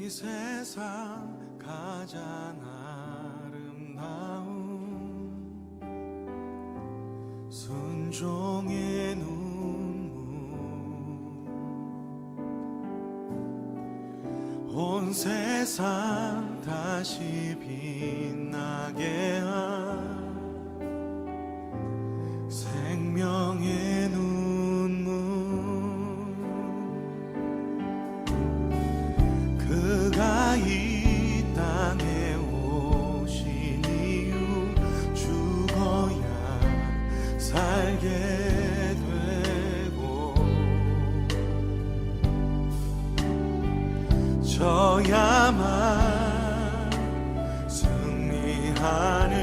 이 세상 가장 아름다운 순종의 눈물, 온 세상 다시 빛나게 한 생명의 눈물, 그가 이 땅에 오신 이유 죽어야 살게 되고 져야만 승리하는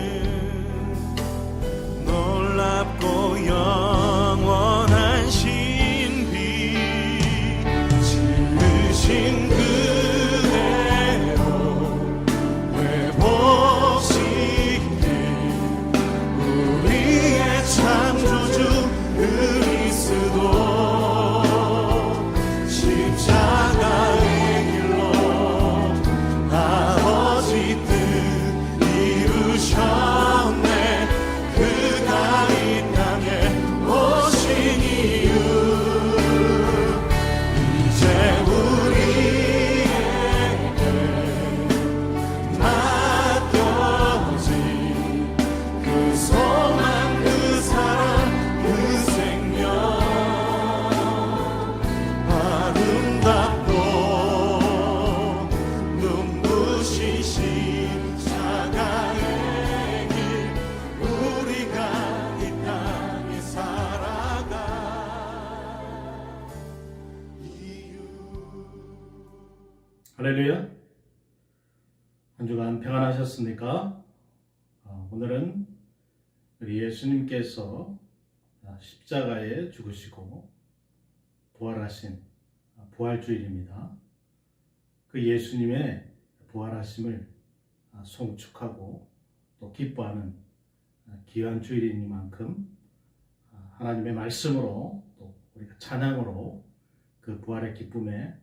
놀랍고 영원한 신비, 지으신 그대로 회복시킨 우리의 창조주 그리스도, 십자가의 길로 아버지 뜻 이루셨네. 그가 이 땅에 오신 이유, 이제 우리에게 맡겨진 그 소망, 그 사랑, 그 생명, 아름답고 눈부신 십자가의 길, 우리가 이 땅에 살아가 이유. 할렐루야. 한 주간 평안하셨습니까? 오늘은 우리 예수님께서 십자가에 죽으시고 부활하신 부활주일입니다. 그 예수님의 부활하심을 송축하고 또 기뻐하는 귀한 주일이니만큼 하나님의 말씀으로 또 우리가 찬양으로 그 부활의 기쁨에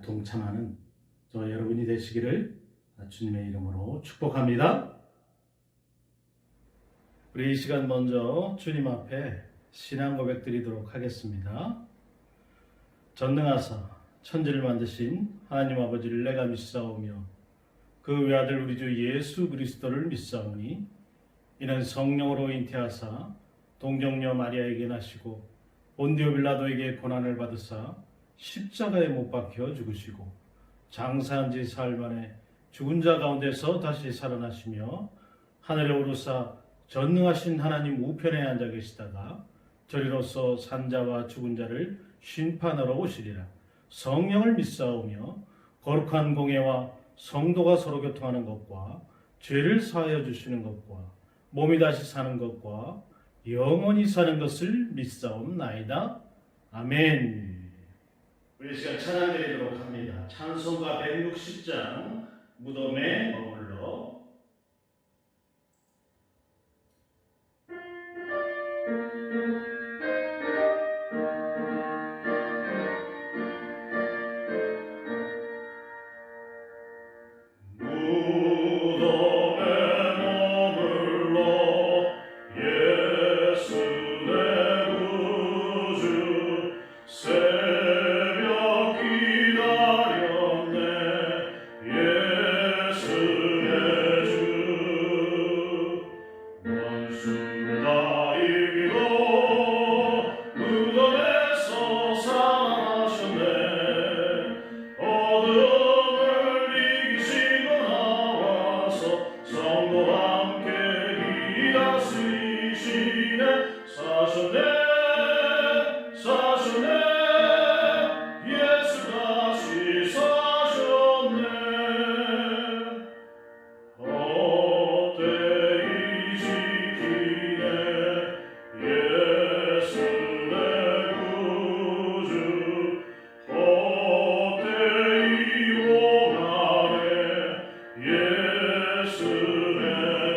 동참하는 저 여러분이 되시기를 주님의 이름으로 축복합니다. 우리 이 시간 먼저 주님 앞에 신앙 고백 드리도록 하겠습니다. 전능하사 천지를 만드신 하나님 아버지를 내가 믿사오며 그 외아들 우리 주 예수 그리스도를 믿사오니 이는 성령으로 잉태하사 동정녀 마리아에게 나시고 본디오 빌라도에게 고난을 받으사 십자가에 못 박혀 죽으시고 장사한 지 사흘 만에 죽은 자 가운데서 다시 살아나시며 하늘에 오르사 전능하신 하나님 우편에 앉아 계시다가 저리로서 산자와 죽은 자를 심판하러 오시리라. 성령을 믿사오며 거룩한 공예와 성도가 서로 교통하는 것과 죄를 사하여 주시는 것과 몸이 다시 사는 것과 영원히 사는 것을 믿사옵나이다. 아멘. 우리 시간 찬양 드리도록 합니다. 찬송가 160장 무덤에 머물러. 예수의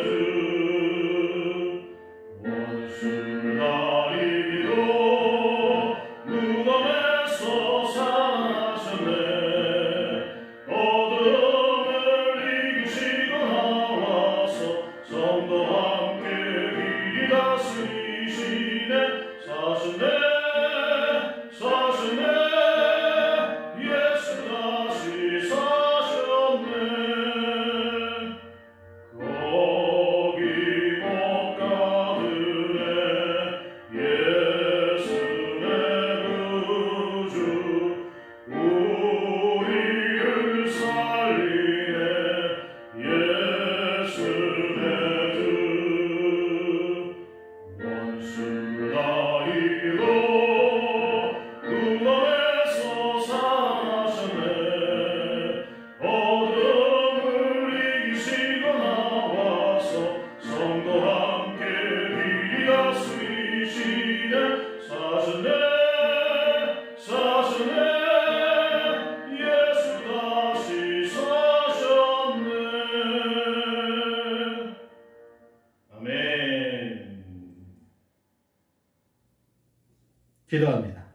기도합니다.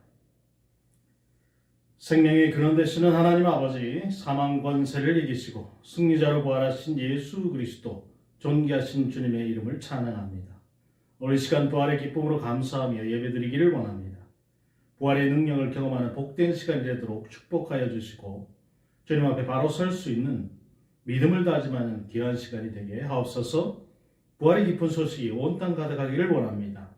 생명의 근원 되시는 하나님 아버지, 사망 권세를 이기시고 승리자로 부활하신 예수 그리스도 존귀하신 주님의 이름을 찬양합니다. 오늘 시간 부활의 기쁨으로 감사하며 예배드리기를 원합니다. 부활의 능력을 경험하는 복된 시간이 되도록 축복하여 주시고 주님 앞에 바로 설 수 있는 믿음을 다짐하는 귀한 시간이 되게 하옵소서. 부활의 깊은 소식이 온 땅 가득하기를 원합니다.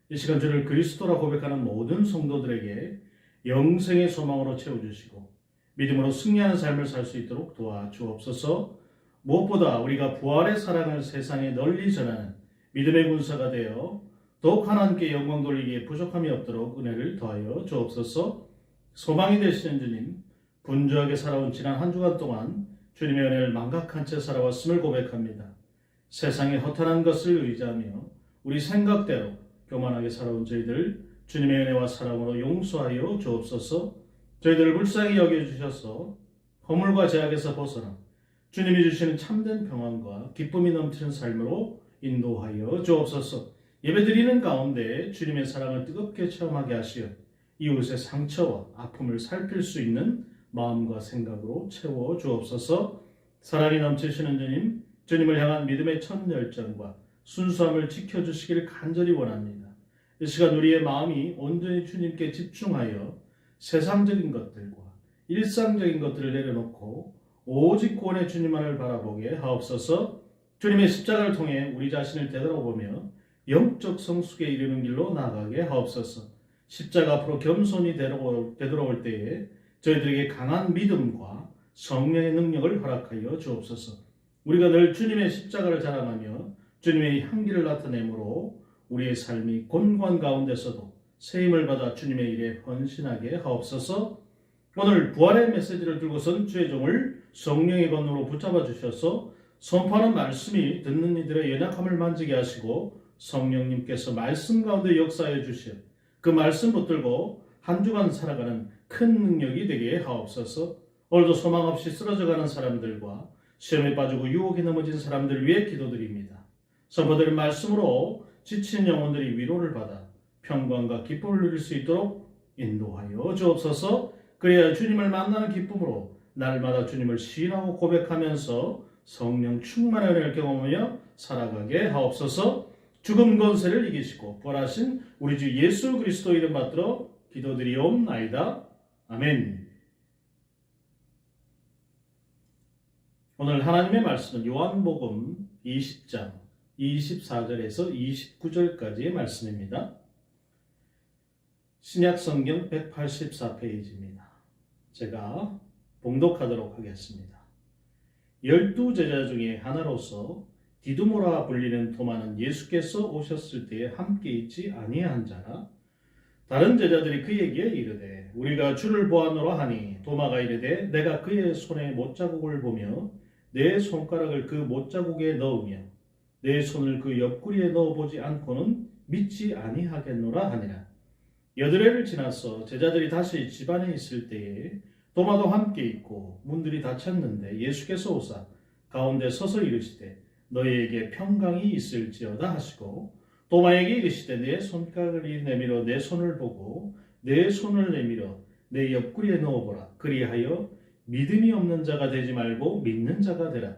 이 시간 주를 그리스도라 고백하는 모든 성도들에게 영생의 소망으로 채워주시고 믿음으로 승리하는 삶을 살 수 있도록 도와주옵소서. 무엇보다 우리가 부활의 사랑을 세상에 널리 전하는 믿음의 군사가 되어 더욱 하나님께 영광 돌리기에 부족함이 없도록 은혜를 더하여 주옵소서. 소망이 되시는 주님, 분주하게 살아온 지난 한 주간 동안 주님의 은혜를 망각한 채 살아왔음을 고백합니다. 세상의 허탄한 것을 의지하며 우리 생각대로 교만하게 살아온 저희들 주님의 은혜와 사랑으로 용서하여 주옵소서. 저희들을 불쌍히 여겨주셔서 허물과 제약에서 벗어나 주님이 주시는 참된 평안과 기쁨이 넘치는 삶으로 인도하여 주옵소서. 예배드리는 가운데 주님의 사랑을 뜨겁게 체험하게 하시어 이웃의 상처와 아픔을 살필 수 있는 마음과 생각으로 채워 주옵소서. 사랑이 넘치시는 주님, 주님을 향한 믿음의 첫 열정과 순수함을 지켜주시기를 간절히 원합니다. 이 시간 우리의 마음이 온전히 주님께 집중하여 세상적인 것들과 일상적인 것들을 내려놓고 오직 구원의 주님만을 바라보게 하옵소서. 주님의 십자가를 통해 우리 자신을 되돌아보며 영적 성숙에 이르는 길로 나아가게 하옵소서. 십자가 앞으로 겸손히 되돌아올 때에 저희들에게 강한 믿음과 성령의 능력을 허락하여 주옵소서. 우리가 늘 주님의 십자가를 자랑하며 주님의 향기를 나타내므로 우리의 삶이 곤고한 가운데서도 세임을 받아 주님의 일에 헌신하게 하옵소서. 오늘 부활의 메시지를 들고선 주의 종을 성령의 권으로 붙잡아 주셔서 선포하는 말씀이 듣는 이들의 연약함을 만지게 하시고 성령님께서 말씀 가운데 역사해 주시어 그 말씀 붙들고 한 주간 살아가는 큰 능력이 되게 하옵소서. 오늘도 소망 없이 쓰러져가는 사람들과 시험에 빠지고 유혹에 넘어진 사람들 위해 기도드립니다. 선포드린 말씀으로 지친 영혼들이 위로를 받아 평강과 기쁨을 누릴 수 있도록 인도하여 주옵소서. 그래야 주님을 만나는 기쁨으로 날마다 주님을 시인하고 고백하면서 성령 충만의 은혜를 경험하며 살아가게 하옵소서. 죽음 권세를 이기시고 부활하신 우리 주 예수 그리스도 이름 받들어 기도드리옵나이다. 아멘. 오늘 하나님의 말씀은 요한복음 20장 24절에서 29절까지의 말씀입니다. 신약성경 184페이지입니다. 제가 봉독하도록 하겠습니다. 12제자 중에 하나로서 디두모라 불리는 도마는 예수께서 오셨을 때에 함께 있지 아니한 자라. 다른 제자들이 그에게 이르되 우리가 주를 보았노라 하니 도마가 이르되 내가 그의 손에 못자국을 보며 내 손가락을 그 못자국에 넣으며 내 손을 그 옆구리에 넣어보지 않고는 믿지 아니하겠노라 하니라. 여드레를 지나서 제자들이 다시 집안에 있을 때에 도마도 함께 있고 문들이 닫혔는데 예수께서 오사 가운데 서서 이르시되 너희에게 평강이 있을지어다 하시고 도마에게 이르시되 내 손가락을 내밀어 내 손을 보고 내 손을 내밀어 내 옆구리에 넣어보라. 그리하여 믿음이 없는 자가 되지 말고 믿는 자가 되라.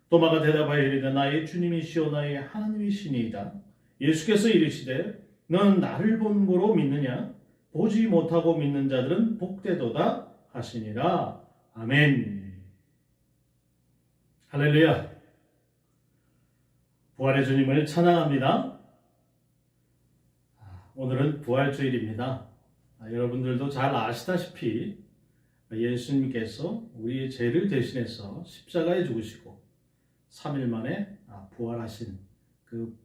도마가 대답하여 이르되 나의 주님이시오 나의 하나님이시니이다. 예수께서 이르시되 너는 나를 본 고로 믿느냐? 보지 못하고 믿는 자들은 복되도다 하시니라. 아멘. 할렐루야. 부활의 주님을 찬양합니다. 오늘은 부활주일입니다. 여러분들도 잘 아시다시피 예수님께서 우리의 죄를 대신해서 십자가에 죽으시고 3일 만에 부활하신 그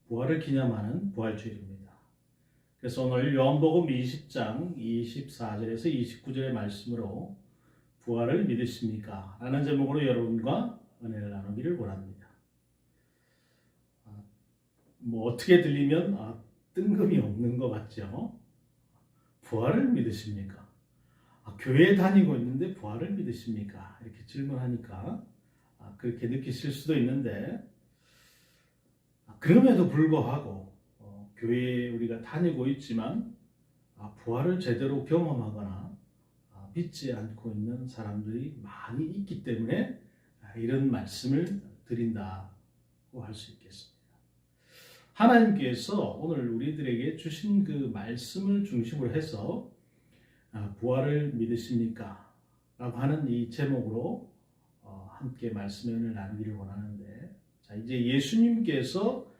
부활을 기념하는 부활주일입니다. 그래서 오늘 요한복음 20장 24절에서 29절의 말씀으로 부활을 믿으십니까? 라는 제목으로 여러분과 은혜를 나누기를 원합니다. 어떻게 들리면 뜬금이 없는 것 같죠? 부활을 믿으십니까? 교회에 다니고 있는데 부활을 믿으십니까? 이렇게 질문하니까 그렇게 느끼실 수도 있는데 그럼에도 불구하고 교회에 우리가 다니고 있지만 부활을 제대로 경험하거나 믿지 않고 있는 사람들이 많이 있기 때문에 이런 말씀을 드린다고 할 수 있겠습니다. 하나님께서 오늘 우리들에게 주신 그 말씀을 중심으로 해서 부활을 믿으십니까? 라고 하는 이 제목으로 함께 말씀을 나누기를 원하는데, 자, 이제 예수님께서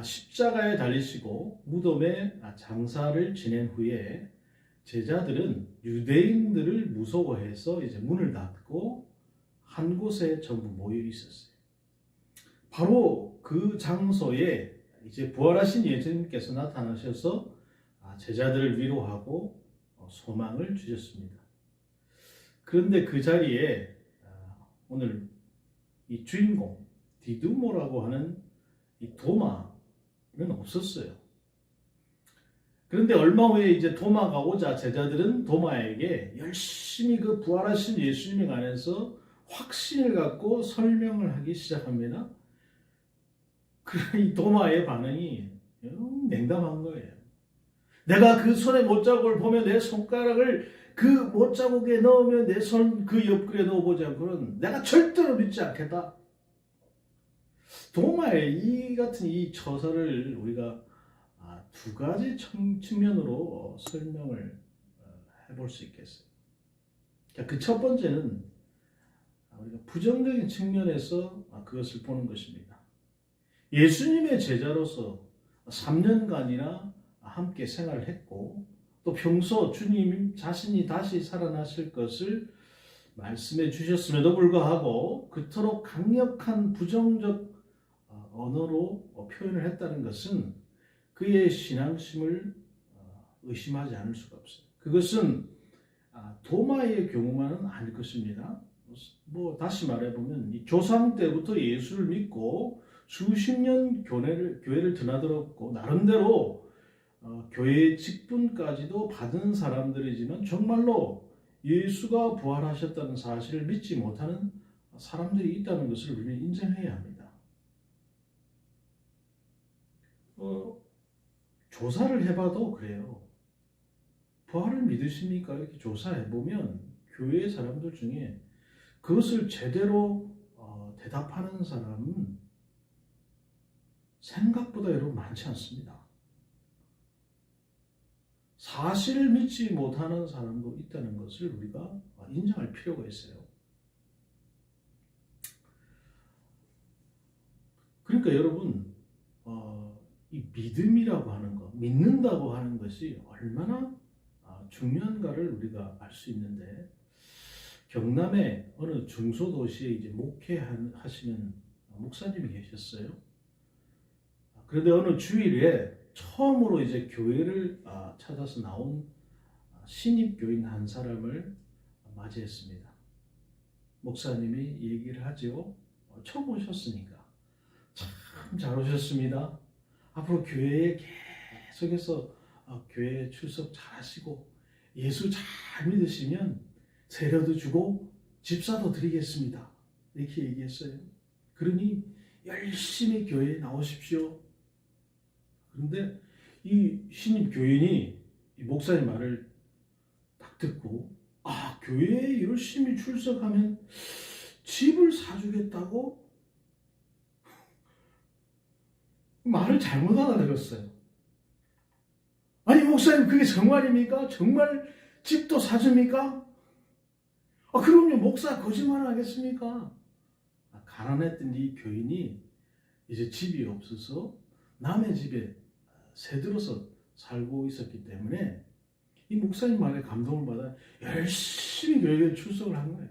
십자가에 달리시고 무덤에 장사를 지낸 후에 제자들은 유대인들을 무서워해서 이제 문을 닫고 한 곳에 전부 모여 있었어요. 바로 그 장소에 이제 부활하신 예수님께서 나타나셔서 제자들을 위로하고 소망을 주셨습니다. 그런데 그 자리에 오늘 이 주인공 디두모라고 하는 이 도마는 없었어요. 그런데 얼마 후에 이제 도마가 오자 제자들은 도마에게 열심히 그 부활하신 예수님에 관해서 확신을 갖고 설명을 하기 시작합니다. 그러나 이 도마의 반응이 냉담한 거예요. 내가 그 손의 못자국을 보면 내 손가락을 그 못자국에 넣으면 내 손 그 옆구리에 넣어보지 않고는 내가 절대로 믿지 않겠다. 도마의 이 같은 이 처사를 우리가 두 가지 측면으로 설명을 해볼 수 있겠어요. 그 첫 번째는 우리가 부정적인 측면에서 그것을 보는 것입니다. 예수님의 제자로서 3년간이나 함께 생활을 했고 또 평소 주님 자신이 다시 살아나실 것을 말씀해 주셨음에도 불구하고 그토록 강력한 부정적 언어로 표현을 했다는 것은 그의 신앙심을 의심하지 않을 수가 없어요. 그것은 도마의 경우만은 아닐 것입니다. 다시 말해보면 이 조상 때부터 예수를 믿고 수십 년 교회를 드나들었고 나름대로 교회의 직분까지도 받은 사람들이지만 정말로 예수가 부활하셨다는 사실을 믿지 못하는 사람들이 있다는 것을 우리는 인정해야 합니다. 조사를 해봐도 그래요. 부활을 믿으십니까? 이렇게 조사해보면 교회의 사람들 중에 그것을 제대로 대답하는 사람은 생각보다 여러분 많지 않습니다. 사실을 믿지 못하는 사람도 있다는 것을 우리가 인정할 필요가 있어요. 그러니까 여러분 이 믿음이라고 하는 것, 믿는다고 하는 것이 얼마나 중요한가를 우리가 알 수 있는데 경남의 어느 중소도시에 이제 목회하시는 목사님이 계셨어요. 그런데 어느 주일에 처음으로 이제 교회를 찾아서 나온 신입교인 한 사람을 맞이했습니다. 목사님이 얘기를 하죠. 처음 오셨으니까 참 잘 오셨습니다. 앞으로 교회에 계속해서 교회 출석 잘 하시고 예수 잘 믿으시면 세례도 주고 집사도 드리겠습니다. 이렇게 얘기했어요. 그러니 열심히 교회에 나오십시오. 그런데 이 신입 교인이 이 목사님 말을 딱 듣고 교회에 열심히 출석하면 집을 사주겠다고 말을 잘못 알아들었어요. 아니 목사님 그게 정말입니까? 정말 집도 사줍니까? 그럼요. 목사 거짓말 하겠습니까? 가난했던 이 교인이 이제 집이 없어서 남의 집에 새들어서 살고 있었기 때문에 이 목사님 말에 감동을 받아 열심히 교회에 출석을 한 거예요.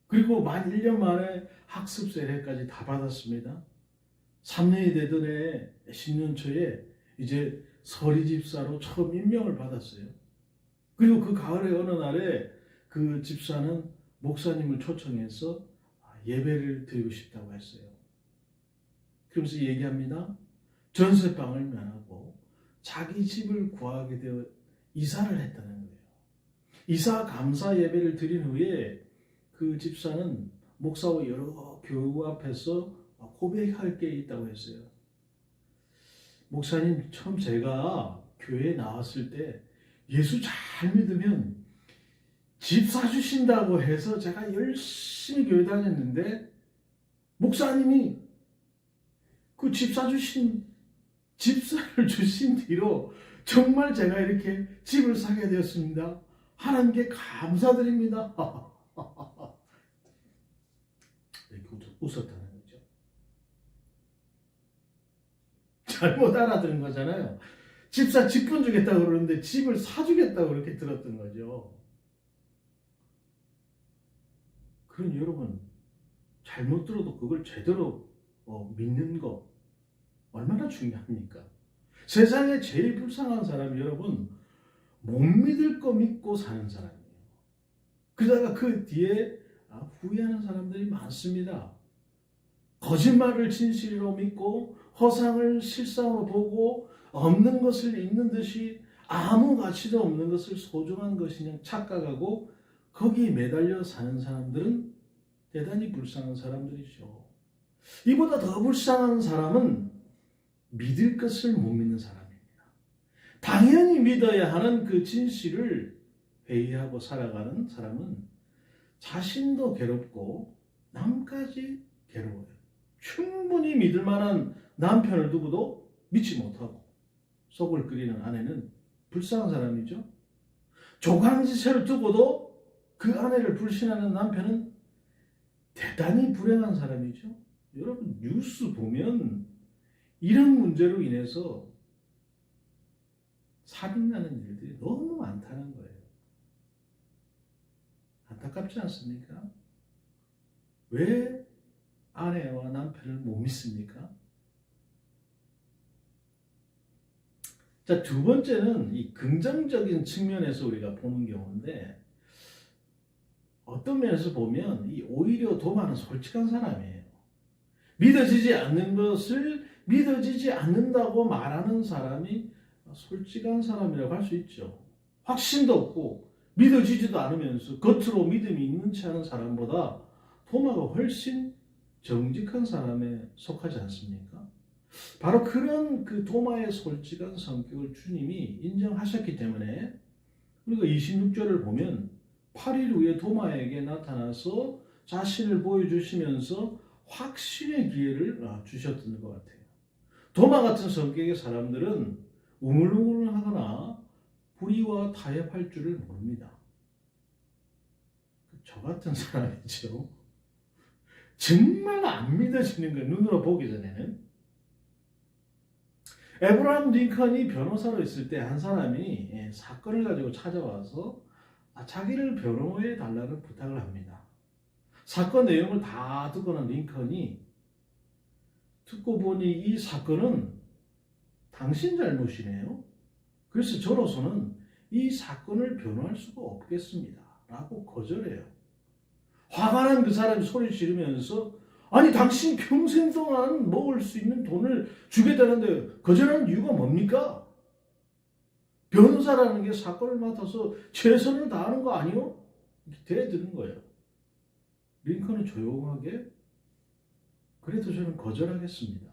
그리고 만 1년 만에 학습 세례까지 다 받았습니다. 3년이 되던 해 10년 초에 이제 서리 집사로 처음 임명을 받았어요. 그리고 그 가을의 어느 날에 그 집사는 목사님을 초청해서 예배를 드리고 싶다고 했어요. 그러면서 얘기합니다. 전세방을 면하고 자기 집을 구하게 되어 이사를 했다는 거예요. 이사 감사 예배를 드린 후에 그 집사는 목사와 여러 교우 앞에서 고백할 게 있다고 했어요. 목사님, 처음 제가 교회에 나왔을 때 예수 잘 믿으면 집 사주신다고 해서 제가 열심히 교회 다녔는데 목사님이 그 집 사주신 집사를 주신 뒤로 정말 제가 이렇게 집을 사게 되었습니다. 하나님께 감사드립니다. 이렇게 웃었다는 거죠. 잘못 알아들은 거잖아요. 집사 집돈 주겠다고 그러는데 집을 사주겠다고 그렇게 들었던 거죠. 그러니 여러분, 잘못 들어도 그걸 제대로 믿는 거 얼마나 중요합니까? 세상에 제일 불쌍한 사람이 여러분, 못 믿을 거 믿고 사는 사람이에요. 그러다가 그 뒤에 후회하는 사람들이 많습니다. 거짓말을 진실로 믿고 허상을 실상으로 보고 없는 것을 있는 듯이 아무 가치도 없는 것을 소중한 것이냐 착각하고 거기에 매달려 사는 사람들은 대단히 불쌍한 사람들이죠. 이보다 더 불쌍한 사람은 믿을 것을 못 믿는 사람입니다. 당연히 믿어야 하는 그 진실을 회의하고 살아가는 사람은 자신도 괴롭고 남까지 괴로워요. 충분히 믿을 만한 남편을 두고도 믿지 못하고 속을 끓이는 아내는 불쌍한 사람이죠. 조강지세를 두고도 그 아내를 불신하는 남편은 대단히 불행한 사람이죠. 여러분 뉴스 보면 이런 문제로 인해서 살인나는 일들이 너무 많다는 거예요. 안타깝지 않습니까? 왜 아내와 남편을 못 믿습니까? 자, 두 번째는 이 긍정적인 측면에서 우리가 보는 경우인데 어떤 면에서 보면 이 오히려 도마는 솔직한 사람이에요. 믿어지지 않는 것을 믿어지지 않는다고 말하는 사람이 솔직한 사람이라고 할 수 있죠. 확신도 없고 믿어지지도 않으면서 겉으로 믿음이 있는 체 않은 사람보다 도마가 훨씬 정직한 사람에 속하지 않습니까? 바로 그런 그 도마의 솔직한 성격을 주님이 인정하셨기 때문에 우리가 26절을 보면 8일 후에 도마에게 나타나서 자신을 보여주시면서 확신의 기회를 주셨던 것 같아요. 도마 같은 성격의 사람들은 우물우물하거나 불의와 타협할 줄을 모릅니다. 저 같은 사람이죠. 정말 안 믿어지는 거 눈으로 보기 전에는. 에브라함 링컨이 변호사로 있을 때 한 사람이 사건을 가지고 찾아와서 자기를 변호해 달라는 부탁을 합니다. 사건 내용을 다 듣고 난 링컨이 듣고 보니 이 사건은 당신 잘못이네요. 그래서 저로서는 이 사건을 변호할 수가 없겠습니다. 라고 거절해요. 화가 난 그 사람이 소리 지르면서 아니 당신 평생 동안 먹을 수 있는 돈을 주겠다는데 거절하는 이유가 뭡니까? 변호사라는 게 사건을 맡아서 최선을 다하는 거 아니요? 이렇게 대드는 거예요. 링컨은 조용하게 그래도 저는 거절하겠습니다.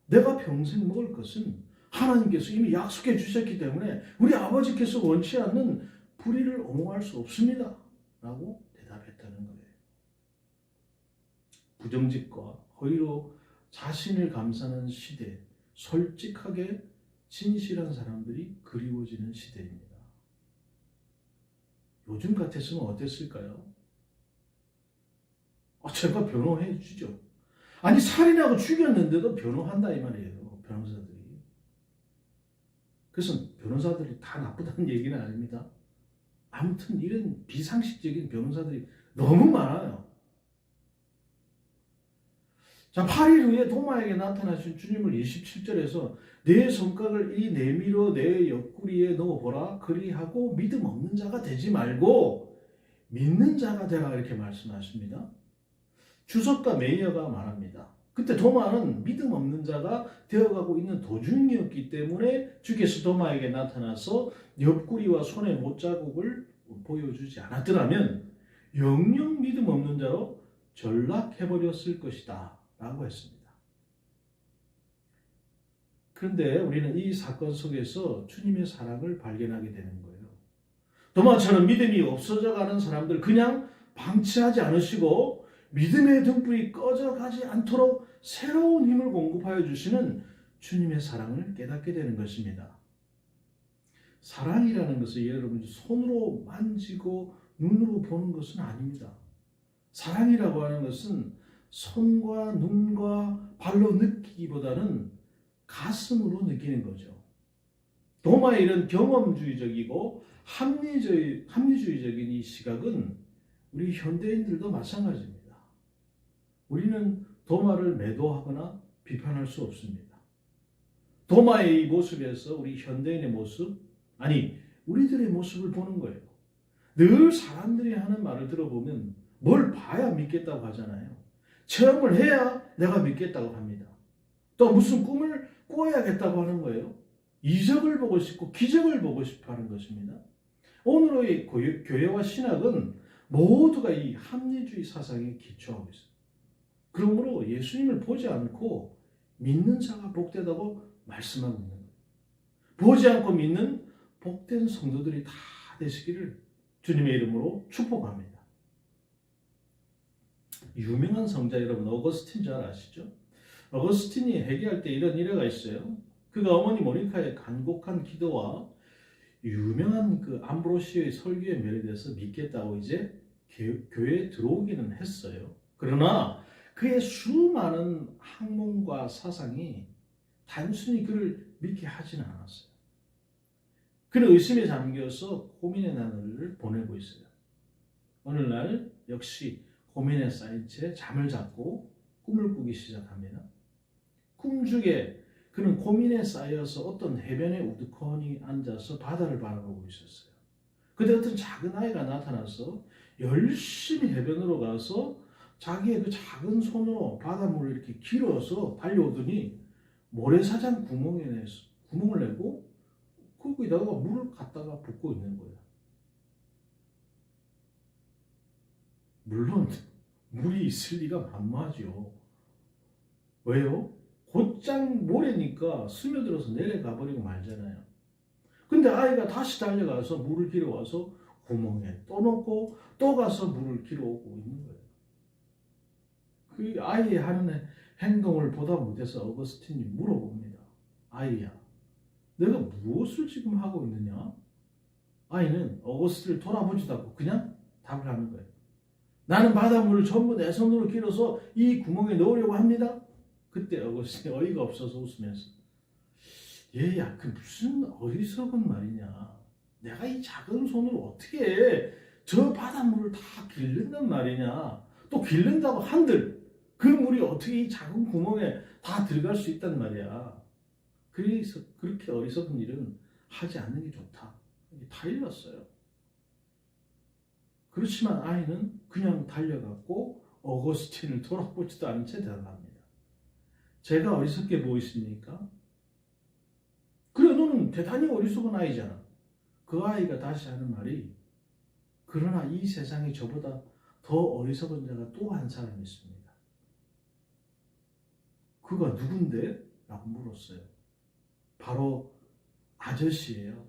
내가 평생 먹을 것은 하나님께서 이미 약속해 주셨기 때문에 우리 아버지께서 원치 않는 불의를 옹호할 수 없습니다. 라고 대답했다는 거예요. 부정직과 허위로 자신을 감싸는 시대, 솔직하게 진실한 사람들이 그리워지는 시대입니다. 요즘 같았으면 어땠을까요? 제가 변호해 주죠. 아니 살인하고 죽였는데도 변호한다 이 말이에요. 변호사들이. 그래서 변호사들이 다 나쁘다는 얘기는 아닙니다. 아무튼 이런 비상식적인 변호사들이 너무 많아요. 자, 8일 후에 도마에게 나타나신 주님을 27절에서 내 손가락을 이 내밀어 내 옆구리에 넣어보라. 그리하고 믿음 없는 자가 되지 말고 믿는 자가 되라 이렇게 말씀하십니다. 주석가 메이어가 말합니다. 그때 도마는 믿음 없는 자가 되어가고 있는 도중이었기 때문에 주께서 도마에게 나타나서 옆구리와 손의 못자국을 보여주지 않았더라면 영영 믿음 없는 자로 전락해버렸을 것이다 라고 했습니다. 그런데 우리는 이 사건 속에서 주님의 사랑을 발견하게 되는 거예요. 도마처럼 믿음이 없어져가는 사람들 그냥 방치하지 않으시고 믿음의 등불이 꺼져가지 않도록 새로운 힘을 공급하여 주시는 주님의 사랑을 깨닫게 되는 것입니다. 사랑이라는 것은 여러분 손으로 만지고 눈으로 보는 것은 아닙니다. 사랑이라고 하는 것은 손과 눈과 발로 느끼기보다는 가슴으로 느끼는 거죠. 도마의 이런 경험주의적이고 합리주의적인 이 시각은 우리 현대인들도 마찬가지입니다. 우리는 도마를 매도하거나 비판할 수 없습니다. 도마의 이 모습에서 우리 현대인의 모습, 아니 우리들의 모습을 보는 거예요. 늘 사람들이 하는 말을 들어보면 뭘 봐야 믿겠다고 하잖아요. 체험을 해야 내가 믿겠다고 합니다. 또 무슨 꿈을 꾸어야겠다고 하는 거예요. 이적을 보고 싶고 기적을 보고 싶어 하는 것입니다. 오늘의 교회와 신학은 모두가 이 합리주의 사상에 기초하고 있어요. 그러므로 예수님을 보지 않고 믿는 자가 복되다고 말씀하고 있는 거예요. 보지 않고 믿는 복된 성도들이 다 되시기를 주님의 이름으로 축복합니다. 유명한 성자 여러분 어거스틴 잘 아시죠? 어거스틴이 회개할 때 이런 일화가 있어요. 그가 어머니 모니카의 간곡한 기도와 유명한 그 암브로시오의 설교에 매료돼서 믿겠다고 이제 교회에 들어오기는 했어요. 그러나 그의 수많은 학문과 사상이 단순히 그를 믿게 하지는 않았어요. 그는 의심에 잠겨서 고민의 나날을 보내고 있어요. 어느 날 역시 고민에 쌓인 채 잠을 잡고 꿈을 꾸기 시작합니다. 꿈 중에 그는 고민에 쌓여서 어떤 해변에 우두커니 앉아서 바다를 바라보고 있었어요. 그때 어떤 작은 아이가 나타나서 열심히 해변으로 가서 자기의 그 작은 손으로 바닷물을 이렇게 길어서 달려오더니 모래사장 구멍을 내고 거기다가 물을 갖다가 붓고 있는 거예요. 물론 물이 있을 리가 만무하죠. 왜요? 곧장 모래니까 스며들어서 내려가 버리고 말잖아요. 근데 아이가 다시 달려가서 물을 길어와서 구멍에 또 넣고 또 가서 물을 길어오고 있는 거예요. 그 아이의 하는 행동을 보다 못해서 어거스틴이 물어봅니다. 아이야, 내가 무엇을 지금 하고 있느냐? 아이는 어거스틴을 돌아보지도 않고 그냥 답을 하는 거예요. 나는 바닷물을 전부 내 손으로 길어서 이 구멍에 넣으려고 합니다. 그때 어거스틴이 어이가 없어서 웃으면서 얘야, 그 무슨 어리석은 말이냐. 내가 이 작은 손으로 어떻게 저 바닷물을 다 길른단 말이냐. 또 길른다고 한들 그 물이 어떻게 이 작은 구멍에 다 들어갈 수 있단 말이야. 그래서 그렇게 어리석은 일은 하지 않는 게 좋다. 다 일렀어요. 그렇지만 아이는 그냥 달려갔고 어거스틴을 돌아보지도 않은 채 대답합니다. 제가 어리석게 보이십니까? 그래, 너는 대단히 어리석은 아이잖아. 그 아이가 다시 하는 말이, 그러나 이 세상에 저보다 더 어리석은 자가 또 한 사람이 있습니다. 그가 누군데? 라고 물었어요. 바로 아저씨예요.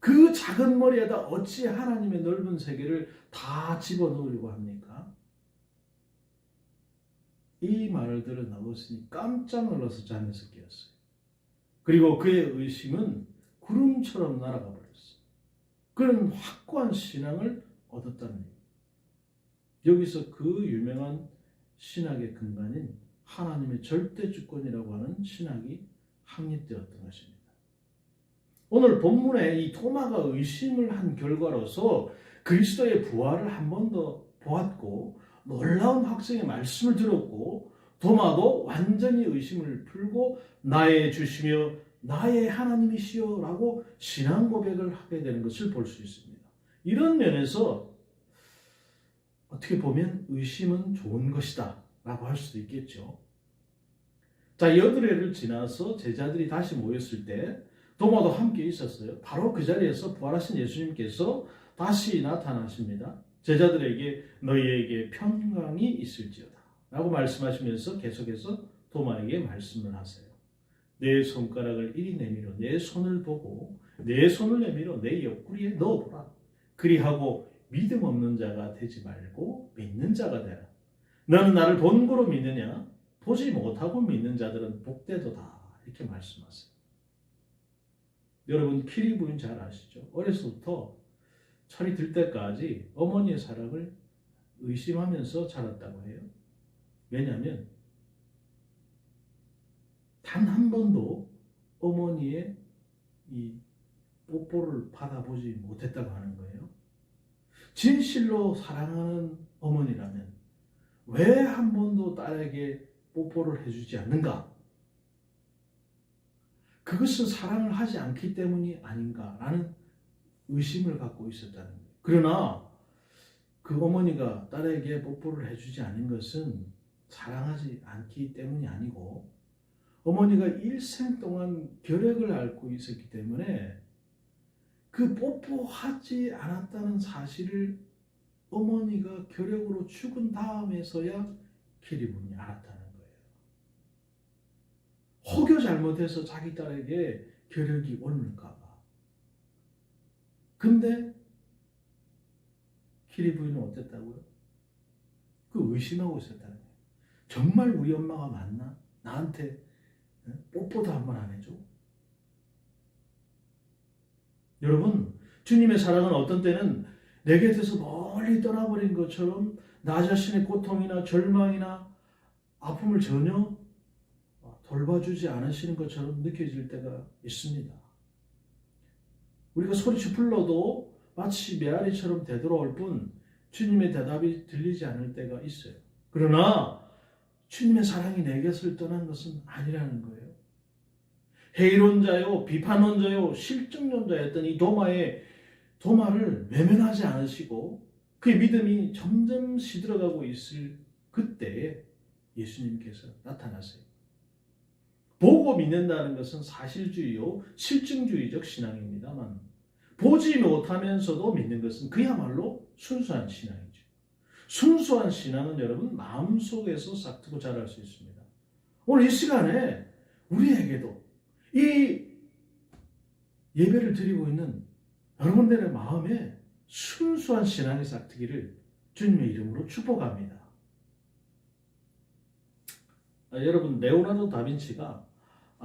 그 작은 머리에다 어찌 하나님의 넓은 세계를 다 집어넣으려고 합니까? 이 말을 들은 어거스틴이 깜짝 놀라서 잠에서 깨었어요. 그리고 그의 의심은 구름처럼 날아가 버렸어요. 그는 확고한 신앙을 얻었다는 얘기예요. 여기서 그 유명한 신학의 근간인 하나님의 절대 주권이라고 하는 신학이 확립되었던 것입니다. 오늘 본문에 이 토마가 의심을 한 결과로서 그리스도의 부활을 한 번 더 보았고 놀라운 확증의 말씀을 들었고 도마도 완전히 의심을 풀고 나의 주시며 나의 하나님이시여 라고 신앙 고백을 하게 되는 것을 볼 수 있습니다. 이런 면에서 어떻게 보면 의심은 좋은 것이다 라고 할 수도 있겠죠. 자, 8회를 지나서 제자들이 다시 모였을 때 도마도 함께 있었어요. 바로 그 자리에서 부활하신 예수님께서 다시 나타나십니다. 제자들에게 너희에게 평강이 있을지어다 라고 말씀하시면서 계속해서 도마에게 말씀을 하세요. 내 손가락을 이리 내밀어 내 손을 보고 내 손을 내밀어 내 옆구리에 넣어보라. 그리하고 믿음 없는 자가 되지 말고 믿는 자가 되라. 너는 나를 본고로 믿느냐? 보지 못하고 믿는 자들은 복되도다. 이렇게 말씀하세요. 여러분 키리 부인 잘 아시죠? 어려서부터 철이 들 때까지 어머니의 사랑을 의심하면서 자랐다고 해요. 왜냐하면 단 한 번도 어머니의 이 뽀뽀를 받아보지 못했다고 하는 거예요. 진실로 사랑하는 어머니라면 왜 한 번도 딸에게 뽀뽀를 해주지 않는가? 그것은 사랑을 하지 않기 때문이 아닌가라는 의심을 갖고 있었다는 거예요. 그러나 그 어머니가 딸에게 뽀뽀를 해주지 않은 것은 사랑하지 않기 때문이 아니고 어머니가 일생 동안 결핵을 앓고 있었기 때문에 그 뽀뽀하지 않았다는 사실을 어머니가 결핵으로 죽은 다음에서야 키리분이 알았다는 거예요. 혹여 잘못해서 자기 딸에게 결핵이 옮을까 봐. 근데 키리 부인은 어땠다고요? 그 의심하고 있었다는 거예요. 정말 우리 엄마가 맞나? 나한테 뽀뽀도 한 번 안 해줘? 여러분, 주님의 사랑은 어떤 때는 내 곁에서 멀리 떠나버린 것처럼 나 자신의 고통이나 절망이나 아픔을 전혀 돌봐주지 않으시는 것처럼 느껴질 때가 있습니다. 우리가 소리쳐 불러도 마치 메아리처럼 되돌아올 뿐 주님의 대답이 들리지 않을 때가 있어요. 그러나 주님의 사랑이 내 곁을 떠난 것은 아니라는 거예요. 해이론자요, 비판론자요, 실증론자였던 이 도마를 외면하지 않으시고 그의 믿음이 점점 시들어가고 있을 그때에 예수님께서 나타나세요. 보고 믿는다는 것은 사실주의요, 실증주의적 신앙입니다만 보지 못하면서도 믿는 것은 그야말로 순수한 신앙이죠. 순수한 신앙은 여러분 마음속에서 싹트고 자랄 수 있습니다. 오늘 이 시간에 우리에게도 이 예배를 드리고 있는 여러분들의 마음에 순수한 신앙이 싹트기를 주님의 이름으로 축복합니다. 여러분 레오나르도 다빈치가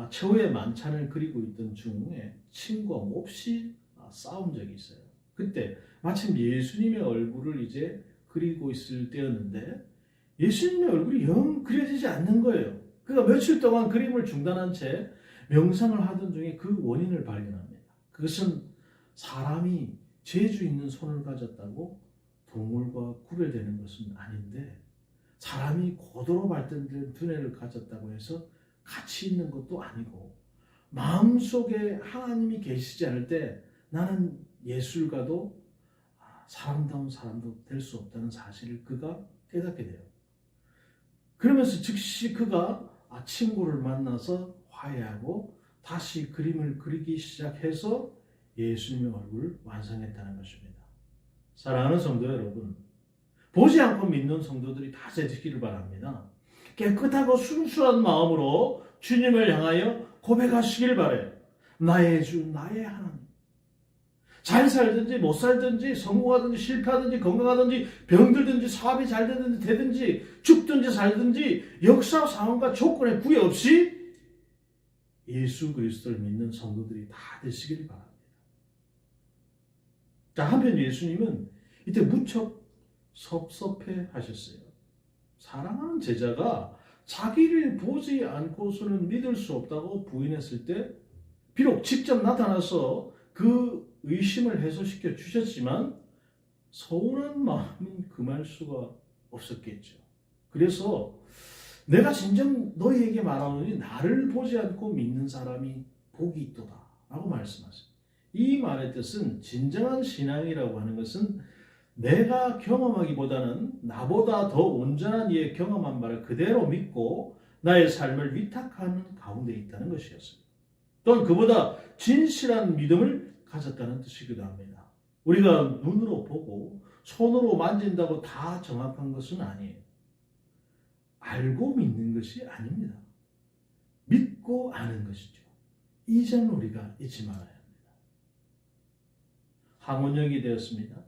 최후의 만찬을 그리고 있던 중에 친구와 몹시 싸운 적이 있어요. 그때 마침 예수님의 얼굴을 이제 그리고 있을 때였는데 예수님의 얼굴이 영 그려지지 않는 거예요. 그가 며칠 동안 그림을 중단한 채 명상을 하던 중에 그 원인을 발견합니다. 그것은 사람이 재주 있는 손을 가졌다고 동물과 구별되는 것은 아닌데 사람이 고도로 발달된 두뇌를 가졌다고 해서 가치 있는 것도 아니고 마음속에 하나님이 계시지 않을 때 나는 예술가도 사람다운 사람도 될 수 없다는 사실을 그가 깨닫게 돼요. 그러면서 즉시 그가 친구를 만나서 화해하고 다시 그림을 그리기 시작해서 예수님의 얼굴을 완성했다는 것입니다. 사랑하는 성도 여러분, 보지 않고 믿는 성도들이 다 되시기를 바랍니다. 깨끗하고 순수한 마음으로 주님을 향하여 고백하시길 바라요. 나의 주, 나의 하나님. 잘 살든지 못 살든지 성공하든지 실패하든지 건강하든지 병들든지 사업이 잘 되든지 죽든지 살든지 역사 상황과 조건에 구애 없이 예수 그리스도를 믿는 성도들이 다 되시길 바랍니다. 자, 한편 예수님은 이때 무척 섭섭해 하셨어요. 사랑하는 제자가 자기를 보지 않고서는 믿을 수 없다고 부인했을 때 비록 직접 나타나서 그 의심을 해소시켜 주셨지만 서운한 마음은 금할 수가 없었겠죠. 그래서 내가 진정 너희에게 말하노니 나를 보지 않고 믿는 사람이 복이 있도다 라고 말씀하세요. 이 말의 뜻은 진정한 신앙이라고 하는 것은 내가 경험하기보다는 나보다 더 온전한 이의 경험한 바를 그대로 믿고 나의 삶을 위탁하는 가운데 있다는 것이었어요. 또한 그보다 진실한 믿음을 가졌다는 뜻이기도 합니다. 우리가 눈으로 보고 손으로 만진다고 다 정확한 것은 아니에요. 알고 믿는 것이 아닙니다. 믿고 아는 것이죠. 이 점을 우리가 잊지 말아야 합니다. 항원역이 되었습니다.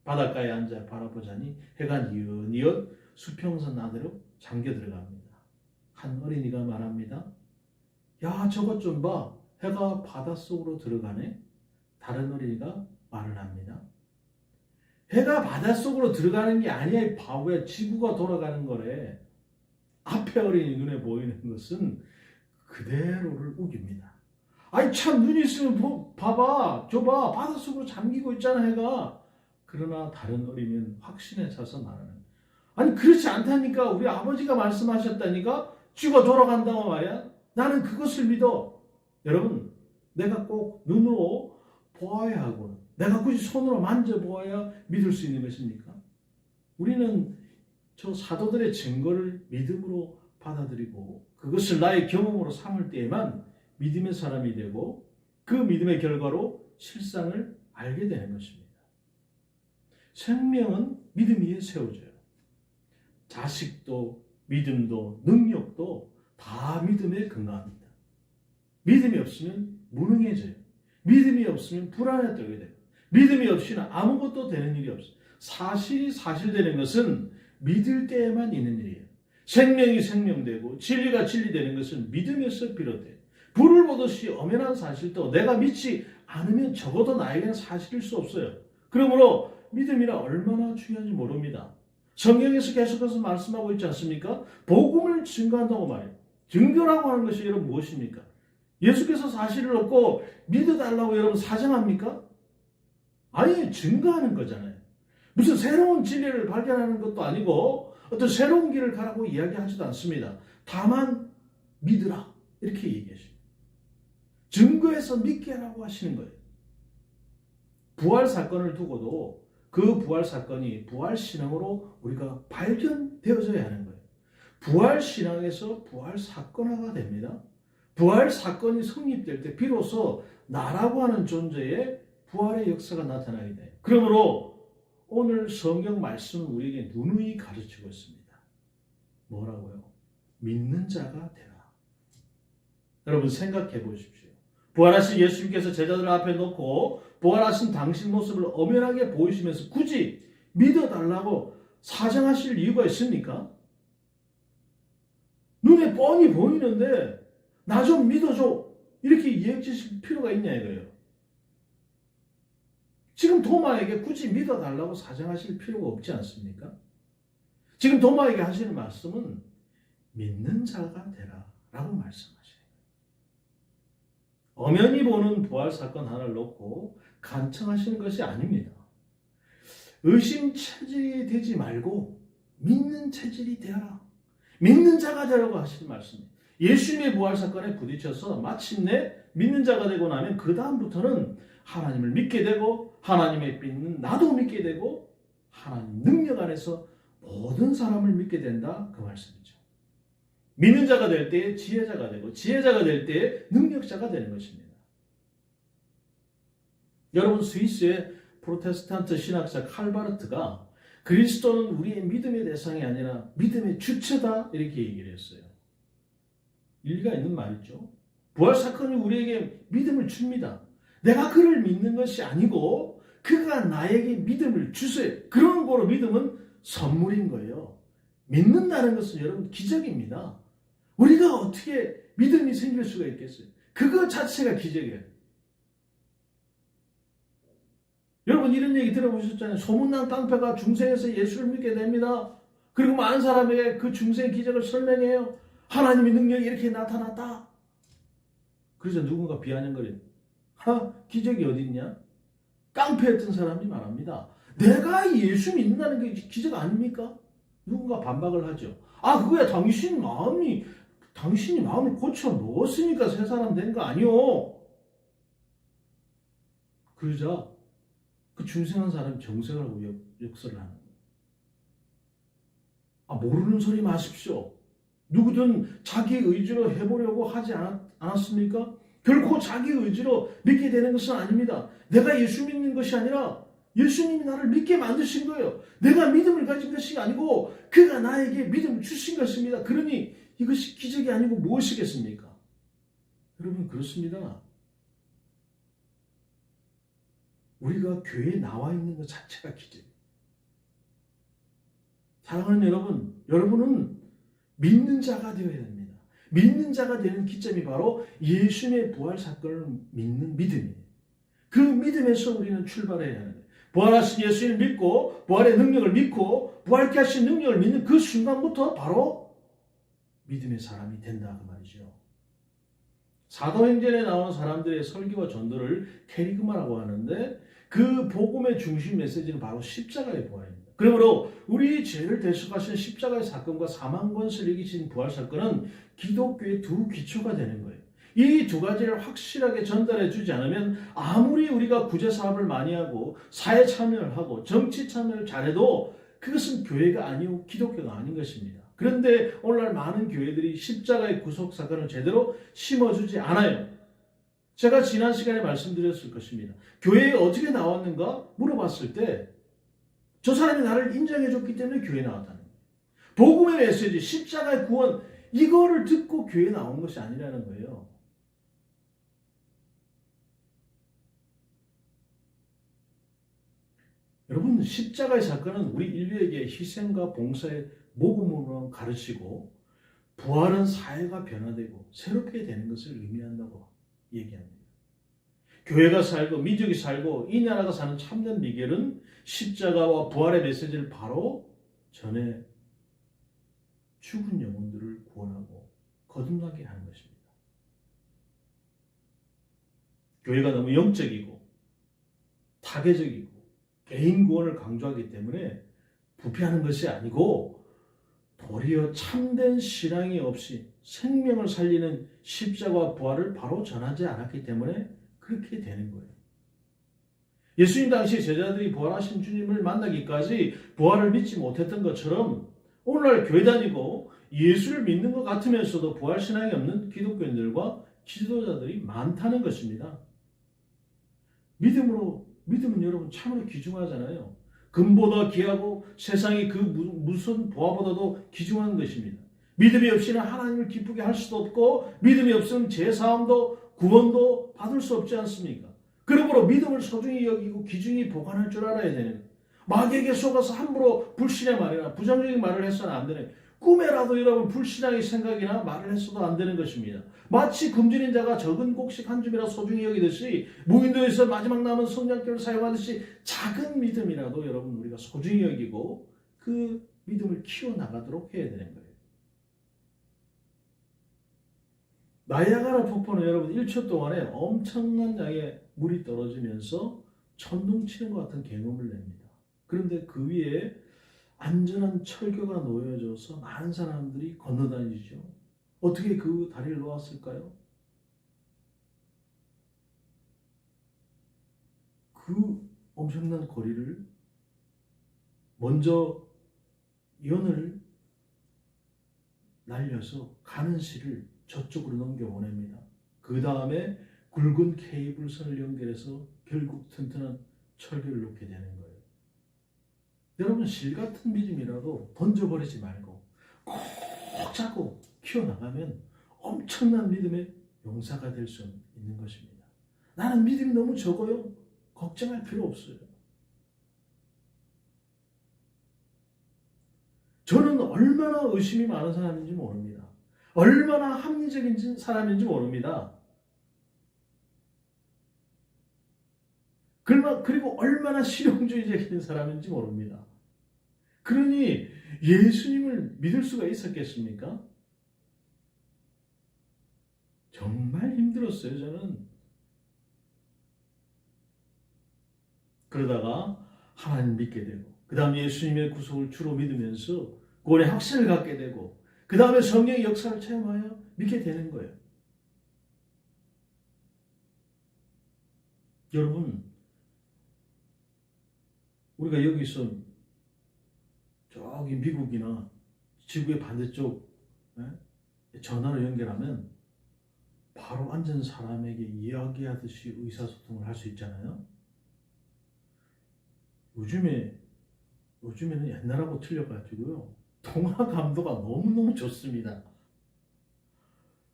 바닷가에 앉아 바라보자니 해가 뉘엿뉘엿 수평선 안으로 잠겨 들어갑니다. 한 어린이가 말합니다. 야, 저것 좀 봐. 해가 바닷속으로 들어가네. 다른 어린이가 말을 합니다. 해가 바닷속으로 들어가는 게 아니야, 이 바보야. 지구가 돌아가는 거래. 앞에 어린이 눈에 보이는 것은 그대로를 우깁니다. 아니 참 눈이 있으면 봐봐. 저봐. 바닷속으로 잠기고 있잖아, 해가. 그러나 다른 어린이는 확신에 차서 말하는 거예요. 아니 그렇지 않다니까. 우리 아버지가 말씀하셨다니까. 지구가 돌아간다고 말이야. 나는 그것을 믿어. 여러분, 내가 꼭 눈으로 보아야 하고 내가 굳이 손으로 만져보아야 믿을 수 있는 것입니까? 우리는 저 사도들의 증거를 믿음으로 받아들이고 그것을 나의 경험으로 삼을 때에만 믿음의 사람이 되고 그 믿음의 결과로 실상을 알게 되는 것입니다. 생명은 믿음 위에 세워져요. 자식도 믿음도 능력도 다 믿음에 근거합니다. 믿음이 없으면 무능해져요. 믿음이 없으면 불안에 떨게 돼요. 믿음이 없이는 아무것도 되는 일이 없어요. 사실이 사실되는 것은 믿을 때에만 있는 일이에요. 생명이 생명되고 진리가 진리되는 것은 믿음에서 비롯돼요. 불을 보듯이 엄연한 사실도 내가 믿지 않으면 적어도 나에게는 사실일 수 없어요. 그러므로 믿음이라 얼마나 중요한지 모릅니다. 성경에서 계속해서 말씀하고 있지 않습니까? 복음을 증거한다고 말해요. 증거라고 하는 것이 여러분 무엇입니까? 예수께서 사실을 얻고 믿어달라고 여러분 사정합니까? 아니, 증거하는 거잖아요. 무슨 새로운 진리를 발견하는 것도 아니고 어떤 새로운 길을 가라고 이야기하지도 않습니다. 다만 믿으라 이렇게 얘기하십니다. 증거해서 믿게 하라고 하시는 거예요. 부활 사건을 두고도 그 부활 사건이 부활 신앙으로 우리가 발견되어져야 하는 거예요. 부활 신앙에서 부활 사건화가 됩니다. 부활 사건이 성립될 때 비로소 나라고 하는 존재의 부활의 역사가 나타나게 돼요. 그러므로 오늘 성경 말씀은 우리에게 누누이 가르치고 있습니다. 뭐라고요? 믿는 자가 되라. 여러분 생각해 보십시오. 부활하신 예수님께서 제자들 앞에 놓고 부활하신 당신 모습을 엄연하게 보이시면서 굳이 믿어달라고 사정하실 이유가 있습니까? 눈에 뻔히 보이는데 나 좀 믿어줘 이렇게 이야기하실 필요가 있냐 이거예요. 지금 도마에게 굳이 믿어달라고 사정하실 필요가 없지 않습니까? 지금 도마에게 하시는 말씀은 믿는 자가 되라 라고 말씀하시네요. 엄연히 보는 부활 사건 하나를 놓고 간청하시는 것이 아닙니다. 의심 체질이 되지 말고 믿는 체질이 되어라. 믿는 자가 되라고 하시는 말씀입니다. 예수님의 부활 사건에 부딪혀서 마침내 믿는 자가 되고 나면 그 다음부터는 하나님을 믿게 되고 하나님의 믿는 나도 믿게 되고 하나님 능력 안에서 모든 사람을 믿게 된다 그 말씀이죠. 믿는 자가 될 때에 지혜자가 되고 지혜자가 될 때에 능력자가 되는 것입니다. 여러분 스위스의 프로테스탄트 신학자 칼바르트가 그리스도는 우리의 믿음의 대상이 아니라 믿음의 주체다 이렇게 얘기를 했어요. 일리가 있는 말이죠. 부활 사건이 우리에게 믿음을 줍니다. 내가 그를 믿는 것이 아니고 그가 나에게 믿음을 주세요. 그런 거로 믿음은 선물인 거예요. 믿는다는 것은 여러분 기적입니다. 우리가 어떻게 믿음이 생길 수가 있겠어요? 그거 자체가 기적이에요. 여러분 이런 얘기 들어보셨잖아요. 소문난 깡패가 중생에서 예수를 믿게 됩니다. 그리고 많은 사람에게 그 중생의 기적을 설명해요. 하나님의 능력이 이렇게 나타났다. 그래서 누군가 비아냥거려요. 기적이 어디 있냐? 깡패였던 사람이 말합니다. 내가 예수 믿는다는 게 기적 아닙니까? 누군가 반박을 하죠. 그거야 당신이 마음이 고쳐 먹었으니까 새 사람 된 거 아니오. 그러자 그 중생한 사람이 정색을 하고 역설을 하는 거예요. 모르는 소리 마십시오. 누구든 자기 의지로 해보려고 하지 않았습니까? 결코 자기 의지로 믿게 되는 것은 아닙니다. 내가 예수 믿는 것이 아니라 예수님이 나를 믿게 만드신 거예요. 내가 믿음을 가진 것이 아니고 그가 나에게 믿음을 주신 것입니다. 그러니 이것이 기적이 아니고 무엇이겠습니까? 여러분, 그렇습니다. 우리가 교회에 나와 있는 것 자체가 기적이에요. 사랑하는 여러분, 여러분은 믿는 자가 되어야 됩니다. 믿는 자가 되는 기점이 바로 예수님의 부활 사건을 믿는 믿음이에요. 그 믿음에서 우리는 출발해야 하는 거예요. 부활하신 예수님을 믿고 부활의 능력을 믿고 부활케 하신 능력을 믿는 그 순간부터 바로 믿음의 사람이 된다 그 말이죠. 사도행전에 나오는 사람들의 설교와 전도를 캐리그마라고 하는데 그 복음의 중심 메시지는 바로 십자가의 부활입니다. 그러므로 우리 죄를 대속하신 십자가의 사건과 사망권세를 이기신 부활 사건은 기독교의 두 기초가 되는 거예요. 이 두 가지를 확실하게 전달해 주지 않으면 아무리 우리가 구제 사업을 많이 하고 사회 참여를 하고 정치 참여를 잘해도 그것은 교회가 아니고 기독교가 아닌 것입니다. 그런데 오늘날 많은 교회들이 십자가의 구속 사건을 제대로 심어주지 않아요. 제가 지난 시간에 말씀드렸을 것입니다. 교회에 어떻게 나왔는가 물어봤을 때 저 사람이 나를 인정해줬기 때문에 교회에 나왔다는 거예요. 복음의 메시지, 십자가의 구원, 이거를 듣고 교회에 나온 것이 아니라는 거예요. 여러분, 십자가의 사건은 우리 인류에게 희생과 봉사의 모범으로 가르치고 부활은 사회가 변화되고 새롭게 되는 것을 의미한다고 얘기합니다. 교회가 살고 민족이 살고 이 나라가 사는 참된 비결은 십자가와 부활의 메시지를 바로 전해 죽은 영혼들을 구원하고 거듭나게 하는 것입니다. 교회가 너무 영적이고 타계적이고 개인 구원을 강조하기 때문에 부패하는 것이 아니고 도리어 참된 신앙이 없이 생명을 살리는 십자가와 부활을 바로 전하지 않았기 때문에 그렇게 되는 거예요. 예수님 당시 제자들이 부활하신 주님을 만나기까지 부활을 믿지 못했던 것처럼 오늘날 교회 다니고 예수를 믿는 것 같으면서도 부활 신앙이 없는 기독교인들과 지도자들이 많다는 것입니다. 믿음은 여러분 참으로 귀중하잖아요. 금보다 귀하고 세상이 그 무슨 보화보다도 귀중한 것입니다. 믿음이 없이는 하나님을 기쁘게 할 수도 없고 믿음이 없으면 제사함도 구원도 받을 수 없지 않습니까? 그러므로 믿음을 소중히 여기고 귀중히 보관할 줄 알아야 되는 거예요. 마귀에게 속아서 함부로 불신의 말이나 부정적인 말을 해서는 안 되는 거예요. 꿈에라도 여러분 불신앙의 생각이나 말을 했어도 안 되는 것입니다. 마치 굶주린 자가 적은 곡식 한 줌이라 소중히 여기듯이 무인도에서 마지막 남은 성냥개를 사용하듯이 작은 믿음이라도 여러분 우리가 소중히 여기고 그 믿음을 키워나가도록 해야 되는 거예요. 나이아가라 폭포는 여러분 1초 동안에 엄청난 양의 물이 떨어지면서 천둥치는 것 같은 경험을 냅니다. 그런데 그 위에 안전한 철교가 놓여져서 많은 사람들이 건너다니죠. 어떻게 그 다리를 놓았을까요? 그 엄청난 거리를 먼저 연을 날려서 가는 실을 저쪽으로 넘겨보냅니다. 그 다음에 굵은 케이블선을 연결해서 결국 튼튼한 철교를 놓게 되는 거예요. 여러분 실 같은 믿음이라도 던져버리지 말고 꼭 잡고 키워나가면 엄청난 믿음의 용사가 될 수 있는 것입니다. 나는 믿음이 너무 적어요. 걱정할 필요 없어요. 저는 얼마나 의심이 많은 사람인지 모릅니다. 얼마나 합리적인 사람인지 모릅니다. 그리고 얼마나 실용주의적인 사람인지 모릅니다. 그러니 예수님을 믿을 수가 있었겠습니까? 정말 힘들었어요, 저는. 그러다가 하나님 믿게 되고 그 다음 예수님의 구속을 주로 믿으면서 구원의 확신을 갖게 되고 그 다음에 성령의 역사를 체험하여 믿게 되는 거예요. 여러분, 우리가 여기서 저기 미국이나 지구의 반대쪽 전화로 연결하면 바로 앉은 사람에게 이야기하듯이 의사소통을 할 수 있잖아요. 요즘에는 옛날하고 틀려가지고요. 통화 감도가 너무너무 좋습니다.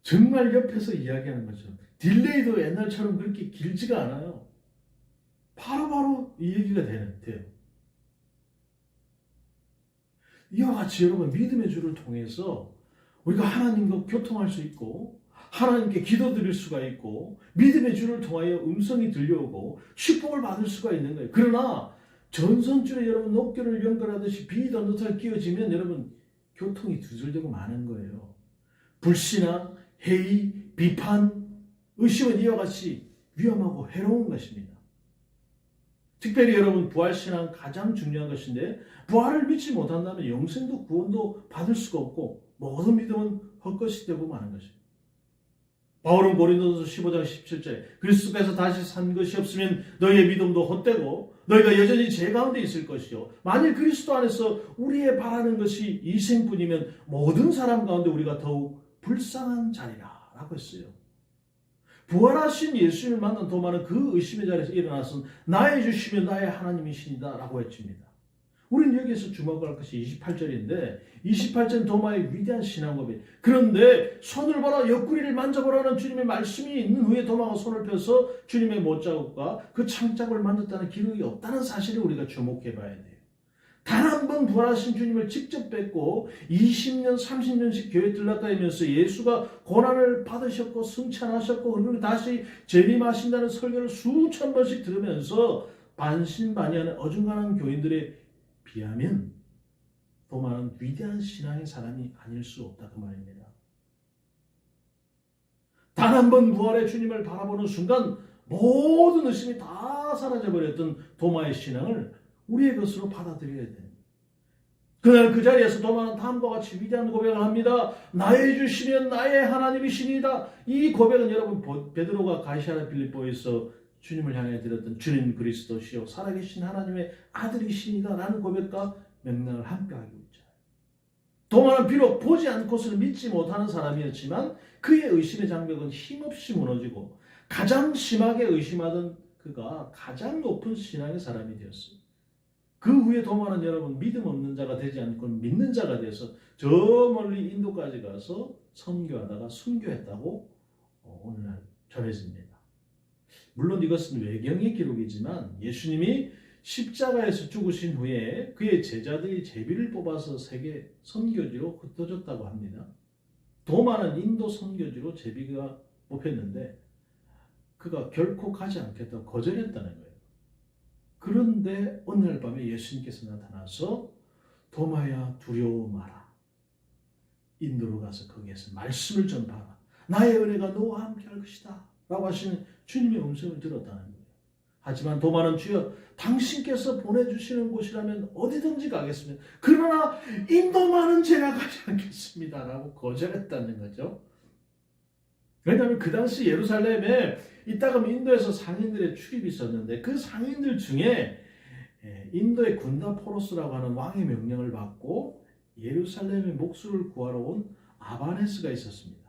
정말 옆에서 이야기하는 거죠. 딜레이도 옛날처럼 그렇게 길지가 않아요. 바로바로 이 얘기가 돼요. 이와 같이 여러분 믿음의 줄을 통해서 우리가 하나님과 교통할 수 있고 하나님께 기도드릴 수가 있고 믿음의 줄을 통하여 음성이 들려오고 축복을 받을 수가 있는 거예요. 그러나 전선줄에 여러분 놋교를 연결하듯이 비단도타가 끼워지면 여러분 교통이 두절되고 마는 거예요. 불신앙, 회의, 비판, 의심은 이와 같이 위험하고 해로운 것입니다. 특별히 여러분 부활신앙 가장 중요한 것인데 부활을 믿지 못한다면 영생도 구원도 받을 수가 없고 모든 믿음은 헛것이 되고 마는 것입니다. 바울은 고린도서 15장 17절에 그리스도께서 다시 산 것이 없으면 너희의 믿음도 헛되고 너희가 여전히 죄 가운데 있을 것이요 만일 그리스도 안에서 우리의 바라는 것이 이생뿐이면 모든 사람 가운데 우리가 더욱 불쌍한 자리라 라고 했어요. 부활하신 예수님을 만난 도마는 그 의심의 자리에서 일어나서 나의 주시면 나의 하나님이시니다 라고 외칩니다. 우리는 여기에서 주목할 것이 28절인데 28절은 도마의 위대한 신앙 고백. 그런데 손을 봐라 옆구리를 만져보라는 주님의 말씀이 있는 후에 도마가 손을 펴서 주님의 못자국과 그 창자국을 만졌다는 기록이 없다는 사실을 우리가 주목해 봐야 돼요. 단 한 번 부활하신 주님을 직접 뵙고 20년 30년씩 교회 들렀다면서 예수가 고난을 받으셨고 승천하셨고 그리고 다시 재림하신다는 설교를 수천 번씩 들으면서 반신반의하는 어중간한 교인들에 비하면 도마는 위대한 신앙의 사람이 아닐 수 없다 그 말입니다. 단 한 번 부활의 주님을 바라보는 순간 모든 의심이 다 사라져버렸던 도마의 신앙을 우리의 것으로 받아들여야 돼요. 그날 그 자리에서 도마는 다음과 같이 위대한 고백을 합니다. 나의 주시면 나의 하나님이시니이다. 이 고백은 여러분 베드로가 가이사랴 빌립보에서 주님을 향해 드렸던 주님 그리스도시요 살아계신 하나님의 아들이시니이다 라는 고백과 맥락을 함께하고 있죠. 도마는 비록 보지 않고서는 믿지 못하는 사람이었지만 그의 의심의 장벽은 힘없이 무너지고 가장 심하게 의심하던 그가 가장 높은 신앙의 사람이 되었어요. 그 후에 도마는 여러분 믿음 없는 자가 되지 않고 믿는 자가 돼서 저 멀리 인도까지 가서 선교하다가 순교했다고 오늘날 전해집니다. 물론 이것은 외경의 기록이지만 예수님이 십자가에서 죽으신 후에 그의 제자들이 제비를 뽑아서 세계 선교지로 흩어졌다고 합니다. 도마는 인도 선교지로 제비가 뽑혔는데 그가 결코 가지 않겠다고 거절했다는 거예요. 그런데 어느 날 밤에 예수님께서 나타나서 도마야 두려워 마라. 인도로 가서 거기에서 말씀을 전파하라. 나의 은혜가 너와 함께 할 것이다. 라고 하시는 주님의 음성을 들었다는 거예요. 하지만 도마는 주여 당신께서 보내주시는 곳이라면 어디든지 가겠습니다. 그러나 인도만은 제가 가지 않겠습니다. 라고 거절했다는 거죠. 왜냐하면 그 당시 예루살렘에 이따금 인도에서 상인들의 출입이 있었는데 그 상인들 중에 인도의 군다포로스라고 하는 왕의 명령을 받고 예루살렘의 목수를 구하러 온 아바네스가 있었습니다.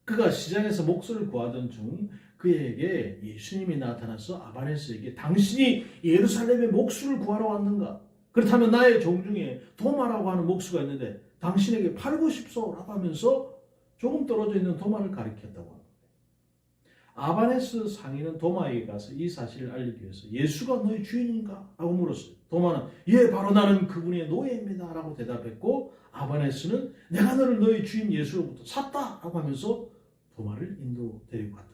그가 시장에서 목수를 구하던 중 그에게 예수님이 나타나서 아바네스에게 당신이 예루살렘의 목수를 구하러 왔는가? 그렇다면 나의 종 중에 도마라고 하는 목수가 있는데 당신에게 팔고 싶소라고 하면서 조금 떨어져 있는 도마를 가리켰다고 합니다. 아바네스 상인은 도마에게 가서 이 사실을 알리기 위해서 예수가 너의 주인인가? 라고 물었어요. 도마는 예 바로 나는 그분의 노예입니다 라고 대답했고 아바네스는 내가 너를 너의 주인 예수로부터 샀다 라고 하면서 도마를 인도 데리고 갔다.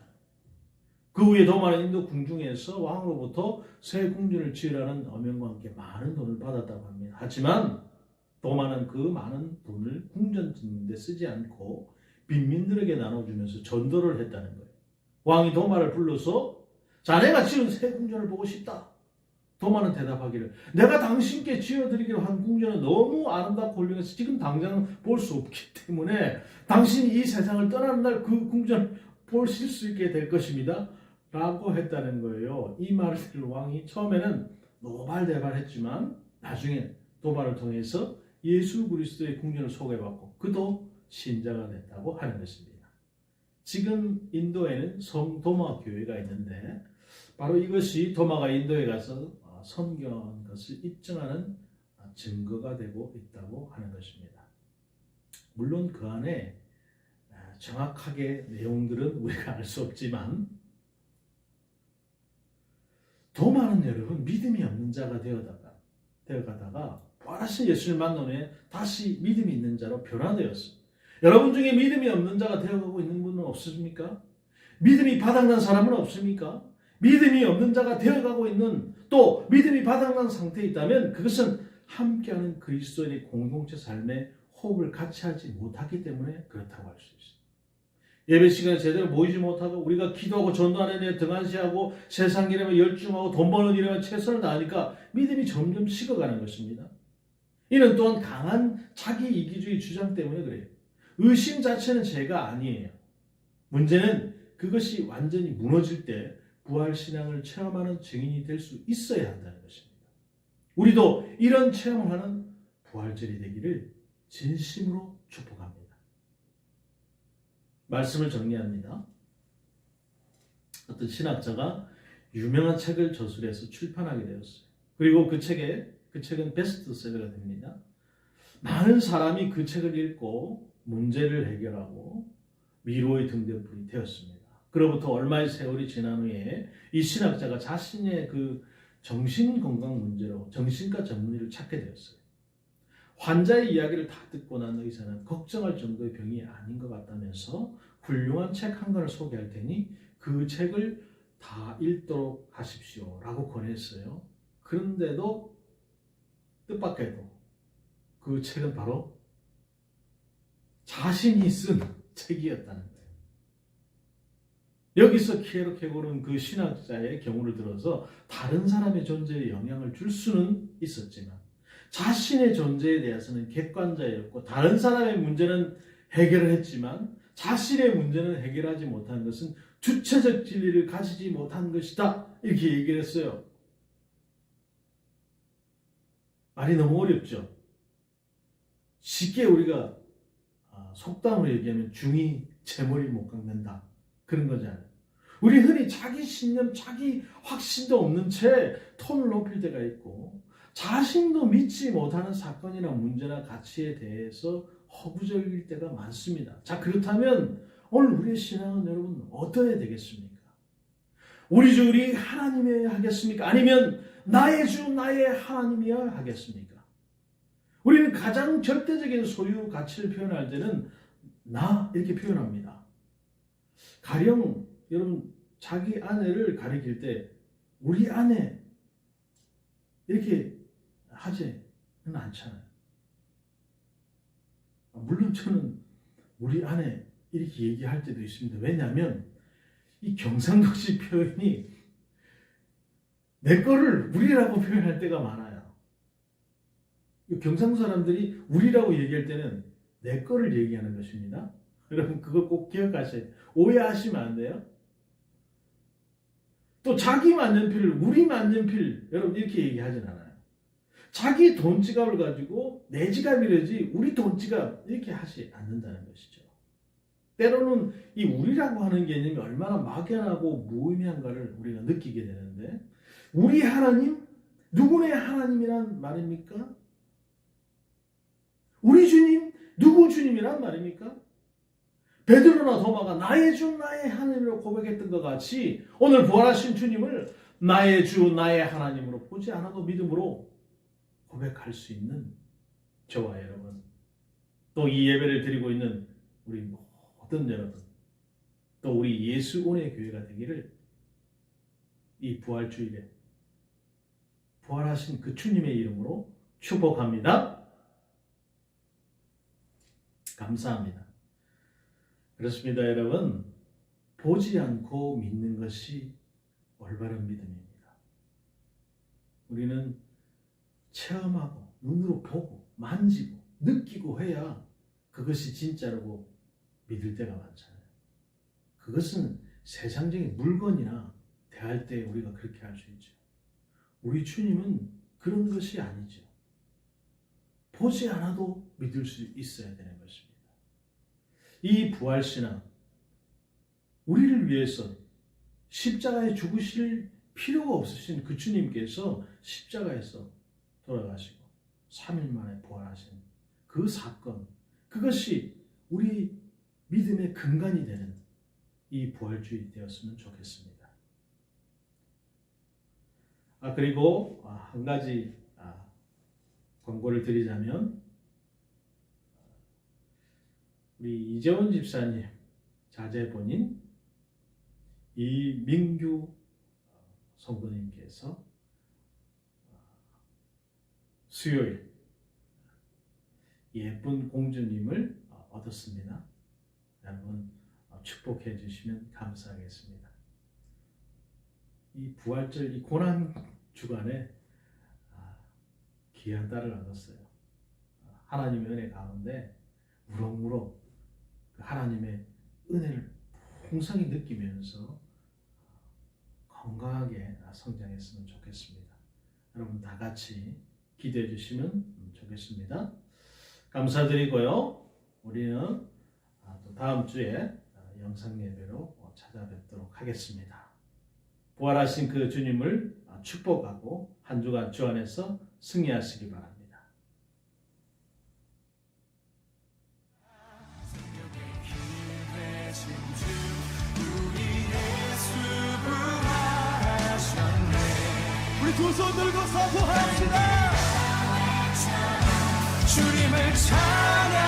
그 후에 도마는 인도 궁중에서 왕으로부터 새 궁전을 지으라는 어명과 함께 많은 돈을 받았다고 합니다. 하지만 도마는 그 많은 돈을 궁전 짓는 데 쓰지 않고 빈민들에게 나눠주면서 전도를 했다는 거예요. 왕이 도마를 불러서 자네가 지은 새 궁전을 보고 싶다. 도마는 대답하기를 내가 당신께 지어드리기로 한 궁전은 너무 아름답고 훌륭해서 지금 당장 볼 수 없기 때문에 당신이 이 세상을 떠나는 날 그 궁전을 보실 수 있게 될 것입니다. 라고 했다는 거예요. 이 말을 들은 왕이 처음에는 노발대발했지만 나중에 도마를 통해서 예수 그리스도의 궁전을 소개받고 그도 신자가 됐다고 하는 것입니다. 지금 인도에는 성도마 교회가 있는데 바로 이것이 도마가 인도에 가서 선교한 것을 입증하는 증거가 되고 있다고 하는 것입니다. 물론 그 안에 정확하게 내용들은 우리가 알 수 없지만 더 많은 여러분 믿음이 없는 자가 되어가다가 부활하신 예수를 만난 후에 다시 믿음이 있는 자로 변화되었습니다. 여러분 중에 믿음이 없는 자가 되어가고 있는 분은 없으십니까? 믿음이 바닥난 사람은 없습니까? 믿음이 없는 자가 되어가고 있는 또 믿음이 바닥난 상태에 있다면 그것은 함께하는 그리스도인의 공동체 삶에 호흡을 같이 하지 못하기 때문에 그렇다고 할 수 있습니다. 예배 시간에 제대로 모이지 못하고 우리가 기도하고 전도하는 일에 등한시하고 세상 일에만 열중하고 돈 버는 일에만 최선을 다하니까 믿음이 점점 식어가는 것입니다. 이는 또한 강한 자기 이기주의 주장 때문에 그래요. 의심 자체는 죄가 아니에요. 문제는 그것이 완전히 무너질 때 부활신앙을 체험하는 증인이 될 수 있어야 한다는 것입니다. 우리도 이런 체험을 하는 부활절이 되기를 진심으로 축복합니다. 말씀을 정리합니다. 어떤 신학자가 유명한 책을 저술해서 출판하게 되었어요. 그리고 그 책은 베스트셀러가 됩니다. 많은 사람이 그 책을 읽고 문제를 해결하고 위로의 등대불이 되었습니다. 그로부터 얼마의 세월이 지난 후에 이 신학자가 자신의 그 정신건강 문제로 정신과 전문의를 찾게 되었어요. 환자의 이야기를 다 듣고 난 의사는 걱정할 정도의 병이 아닌 것 같다면서 훌륭한 책 한 권을 소개할 테니 그 책을 다 읽도록 하십시오 라고 권했어요. 그런데도 뜻밖에도 그 책은 바로 자신이 쓴 책이었다는 거예요. 여기서 키에르케고르는 그 신학자의 경우를 들어서 다른 사람의 존재에 영향을 줄 수는 있었지만 자신의 존재에 대해서는 객관자였고 다른 사람의 문제는 해결을 했지만 자신의 문제는 해결하지 못한 것은 주체적 진리를 가지지 못한 것이다. 이렇게 얘기를 했어요. 말이 너무 어렵죠. 쉽게 우리가 속담으로 얘기하면 중이 제 머리 못 깎는다. 그런 거잖아요. 우리 흔히 자기 신념, 자기 확신도 없는 채 톤을 높일 때가 있고 자신도 믿지 못하는 사건이나 문제나 가치에 대해서 허구적일 때가 많습니다. 자, 그렇다면 오늘 우리의 신앙은 여러분 어떠해야 되겠습니까? 우리 주 우리 하나님이어야 하겠습니까? 아니면 나의 주 나의 하나님이어야 하겠습니까? 우리는 가장 절대적인 소유 가치를 표현할 때는 나 이렇게 표현합니다. 가령 여러분 자기 아내를 가리킬 때 우리 아내 이렇게 하지는 않잖아요. 물론 저는 우리 아내 이렇게 얘기할 때도 있습니다. 왜냐하면 이 경상도식 표현이 내 거를 우리라고 표현할 때가 많아요. 경상도 사람들이 우리라고 얘기할 때는 내 거를 얘기하는 것입니다. 여러분 그거 꼭 기억하셔야 돼요. 오해하시면 안 돼요. 또 자기 만년필을 우리 만년필 여러분 이렇게 얘기하진 않아요. 자기 돈 지갑을 가지고 내 지갑이라지 우리 돈 지갑 이렇게 하지 않는다는 것이죠. 때로는 이 우리라고 하는 개념이 얼마나 막연하고 무의미한가를 우리가 느끼게 되는데 우리 하나님? 누구네 하나님이란 말입니까? 우리 주님? 누구 주님이란 말입니까? 베드로나 도마가 나의 주 나의 하나님으로 고백했던 것 같이 오늘 부활하신 주님을 나의 주 나의 하나님으로 보지 않아도 믿음으로 고백할 수 있는 저와 여러분 또 이 예배를 드리고 있는 우리 모든 여러분 또 우리 예수온의 교회가 되기를 이 부활주일에 부활하신 그 주님의 이름으로 축복합니다. 감사합니다. 그렇습니다, 여러분. 보지 않고 믿는 것이 올바른 믿음입니다. 우리는 체험하고 눈으로 보고 만지고 느끼고 해야 그것이 진짜라고 믿을 때가 많잖아요. 그것은 세상적인 물건이나 대할 때 우리가 그렇게 할 수 있죠. 우리 주님은 그런 것이 아니죠. 보지 않아도 믿을 수 있어야 되는 것입니다. 이 부활신앙, 우리를 위해서 십자가에 죽으실 필요가 없으신 그 주님께서 십자가에서 돌아가시고 3일 만에 부활하신 그 사건, 그것이 우리 믿음의 근간이 되는 이 부활주의 되었으면 좋겠습니다. 그리고 한 가지 권고를 드리자면, 우리 이재원 집사님 자제분인 이민규 성도님께서 수요일 예쁜 공주님을 얻었습니다. 여러분 축복해 주시면 감사하겠습니다. 이 부활절 이 고난 주간에 귀한 딸을 얻었어요. 하나님의 은혜 가운데 무럭무럭 그 하나님의 은혜를 풍성히 느끼면서 건강하게 성장했으면 좋겠습니다. 여러분 다 같이 기도해 주시면 좋겠습니다. 감사드리고요. 우리는 또 다음 주에 영상 예배로 찾아뵙도록 하겠습니다. 부활하신 그 주님을 축복하고 한 주간 주 안에서 승리하시기 바랍니다. 우리 두 손 들고 선포합시다. 주님을 찬양